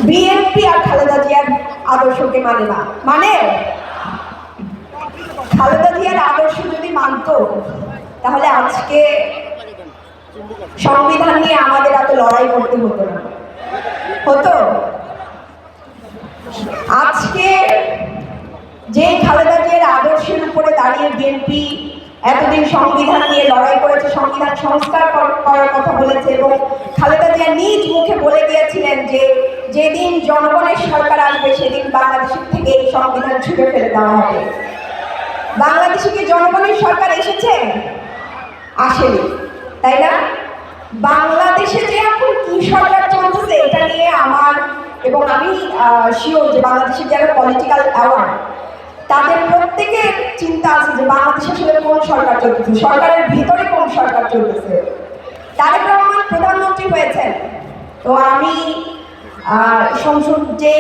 BNP আর খালেদা জিয়ার আদর্শকে মানে না। মানে খালেদা জিয়ার আদর্শ যদি মানত তাহলে আজকে সংবিধান নিয়ে আমাদের এত লড়াই করতে হতো না। হতো আজকে যে খালেদা জিয়ার আদর্শের উপরে দাঁড়িয়ে বিএনপি এতদিন সংবিধান নিয়ে লড়াই করেছে, সংবিধান সংস্কার করার কথা বলেছে এবং খালেদা জিয়া নিজ মুখে বলে দিয়েছিলেন যে যেদিন জনগণের সরকার আসবে সেদিন বাংলাদেশের থেকে এই সংবিধান ছুঁড়ে ফেলে দেওয়া হবে। বাংলাদেশে কি জনগণের সরকার এসেছে? আসেনি, তাই না? বাংলাদেশে যে এখন কি সরকার চলতেছে এটা নিয়ে আমার এবং আমি শিওর যে বাংলাদেশের যারা পলিটিক্যাল অ্যাওয়ার তাদের প্রত্যেকের চিন্তা আছে যে বাংলাদেশে আসলে কোন সরকার চলতেছে, সরকারের ভিতরে কোন সরকার চলতেছে। তারেক রহমান প্রধানমন্ত্রী হয়েছেন, তো আমি সংসদ যে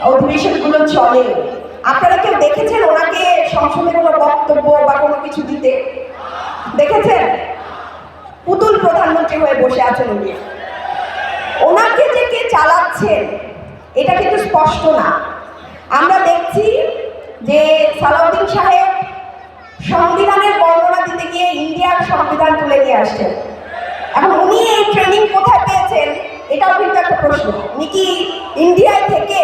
অধিবেশনগুলো চলে আপনারা কেউ দেখেছেন ওনাকে সংসদে কোনো বক্তব্য বা কোনো কিছু দিতে? দেখেছেন? পুতুল প্রধানমন্ত্রী হয়ে বসে আছেন উনি। ওনাকে যে কে চালাচ্ছেন এটা কিন্তু স্পষ্ট না। আমরা দেখছি যে সালাউদ্দিন সাহেব সংবিধানের বর্ণনা দিতে গিয়ে ইন্ডিয়ার সংবিধান তুলে নিয়ে আসছেন। এখন উনি এই ট্রেনিং কোথায় পেয়েছেন এটাও কিন্তু একটা প্রশ্ন। উনি কি ইন্ডিয়ায় থেকে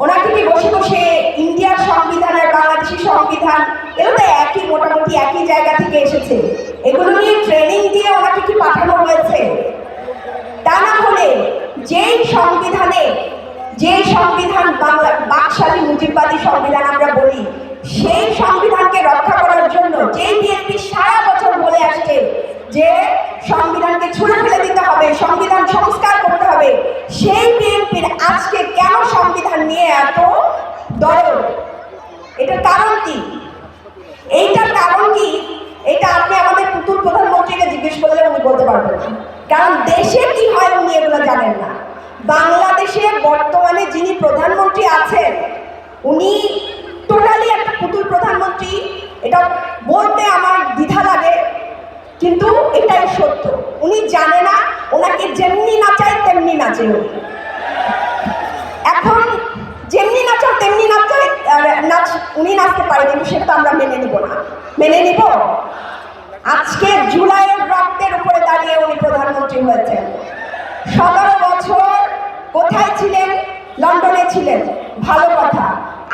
ওনাকে কি বসে বসে ইন্ডিয়ার সংবিধান আর বাংলাদেশের সংবিধান এগুলো তো একই, মোটামুটি একই জায়গা থেকে এসেছে, এগুলো নিয়ে ট্রেনিং দিয়ে ওনাকে কি পাঠানো হয়েছে? তা না হলে যেই সংবিধান বাংলা বাকশালী মুজিববাদী সংবিধান আমরা বলি, সেই সংবিধানকে রক্ষা করার জন্য যেই বিএনপি সারা বছর বলে আসছে যে সংবিধানকে ছুঁড়ে ফেলে দিতে হবে, সংবিধান সংস্কার করতে হবে, সেই বিএনপির আজকে কেন সংবিধান নিয়ে এত দরদ? এটার কারণ কি? এইটার কারণ কি এটা আপনি আমাদের পুতুল প্রধানমন্ত্রীকে জিজ্ঞেস করলে উনি বলতে পারবেন না, কারণ দেশে কি হয় উনি এগুলো জানেন না। বাংলাদেশে বর্তমানে যিনি প্রধানমন্ত্রী আছেন উনি টোটালি একটা পুতুল প্রধানমন্ত্রী। এটা বলতে আমার দ্বিধা লাগে, কিন্তু এটাই সত্য। উনি জানে না, ওনাকে যেমনি নাচায় তেমনি নাচে উনি। এখন যেমনি নাচাও তেমনি নাচ উনি নাচতে পারে, কিন্তু সেটা তো আমরা মেনে নিব না। মেনে নিব? আজকে জুলাইয়ের রক্তের উপরে দাঁড়িয়ে উনি প্রধানমন্ত্রী হয়েছেন। 17 বছর কোথায় ছিলেন? লন্ডনে ছিলেন, ভালো কথা।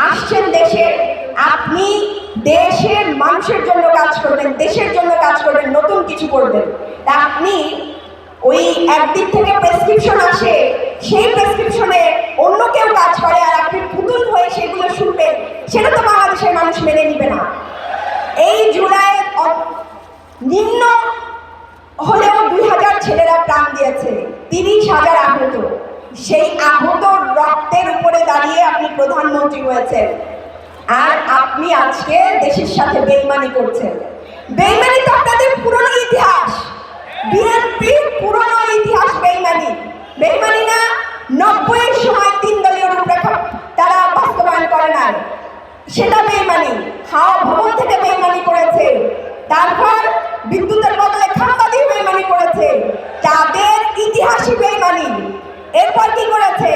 আসছেন দেশে, আপনি দেশের মানুষের জন্য কাজ করবেন, দেশের জন্য কাজ করবেন, নতুন কিছু করবেন। তা আপনি ওই একদিক থেকে প্রেসক্রিপশন আসে, সেই প্রেসক্রিপশনে অন্য কেউ কাজ করে আর আপনি পুতুল হয়ে সেগুলো শুনবেন, সেটা তো বাংলাদেশের মানুষ মেনে নিবে না। এই জুলাই নিম্ন হলেও 2000 ছেলেরা প্রাণ দিয়েছে, 30,000 আহত। সেই আহত রক্তের উপরে দাঁড়িয়ে আপনি প্রধানমন্ত্রী হয়েছেন, আর আপনি আজকে দেশের সাথে বেইমানি করছেন। বেইমানি তো আপনাদের পুরনো ইতিহাস, বিএনপির পুরনো ইতিহাস বেইমানি। বেইমানি না? 90-এর সময় 3 দলীয় রূপরেখা তারা বাস্তবায়ন করে নাই, সেটা বেইমানি। হাওয়া ভবন থেকে বেইমানি করেছে, তারপর বিদ্যুতের বদলে খাম্বা দিয়ে বেইমানি করেছে, তাদের ইতিহাসই বেইমানি। এরপর কি করেছে?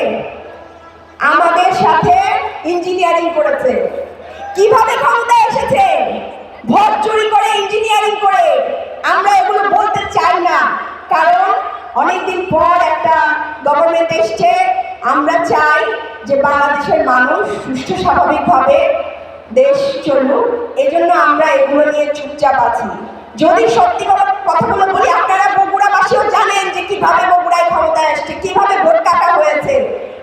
আমাদের সাথে ইঞ্জিনিয়ারিং করেছে। কিভাবে ক্ষমতায় এসেছে? ভোট চুরি করে, ইঞ্জিনিয়ারিং করে। আমরা এগুলো বলতে চাই না, কারণ অনেকদিন পর একটা গভর্নমেন্ট এসছে। আমরা চাই যে বাংলাদেশের মানুষ সুষ্ঠু স্বাভাবিকভাবে দেশ চলুক, এজন্য আমরা এগুলো নিয়ে চুপচাপ আছি। যদি সত্যি কথাগুলো বলি, আপনারা বগুড়াবাসীও জানেন যে কিভাবে বগুড়ায় ক্ষমতায় আসছে, কিভাবে ভোট কাটা হয়েছে,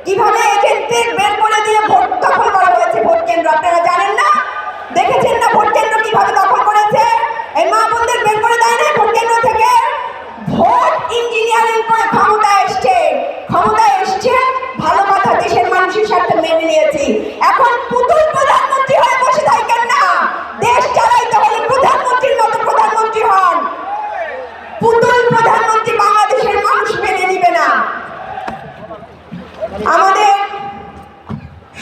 কিভাবে এজেন্টদের বের করে দিয়ে ভোট দখল করা হয়েছে। ভোট কেন্দ্র আপনারা জানেন না? দেখেছেন না ভোট কেন্দ্র কিভাবে দখল করেছে? এই মা বোনদের বের করে দেয় না ভোট কেন্দ্র থেকে। ভোট ইঞ্জিনিয়ারিং করে ক্ষমতায় এসছে, ক্ষমতায় এসছে ভালো কথা, দেশের মানুষের সাথে মেনে নিয়েছি। এখন পুতুল প্রধানমন্ত্রী হয়ে বসে থাকেন না, দেশ চালাইতে হলে প্রধানমন্ত্রীর মতো প্রধানমন্ত্রী হন। পুতুল প্রধানমন্ত্রী বাংলাদেশের মানুষ মেনে নিবে না। আমাদের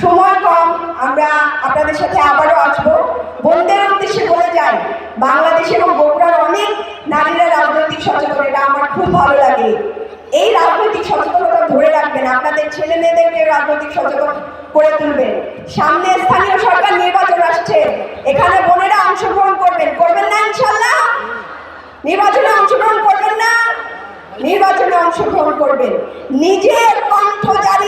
সময় কম, আমরা আপনাদের সাথে আবারও আসবো। বোনদের উদ্দেশ্যে বলে যাই, বাংলাদেশ এবং বগুড়ার অনেক নারীরা রাজনৈতিক সচেতন, এটা আমার খুব ভালো লাগে। এই রাজনৈতিক সচেতনতা ধরে রাখবেন, আপনাদের ছেলে মেয়েদেরকে রাজনৈতিক সচেতন করে তুলবেন। সামনে স্থানীয় সরকার নির্বাচন আসছে, এখানে বোনেরা অংশগ্রহণ করবেন, করবেন না ইনশাল্লাহ? নির্বাচনে অংশগ্রহণ করবেন না? নির্বাচনে অংশগ্রহণ করবেন, নিজের কণ্ঠ জারি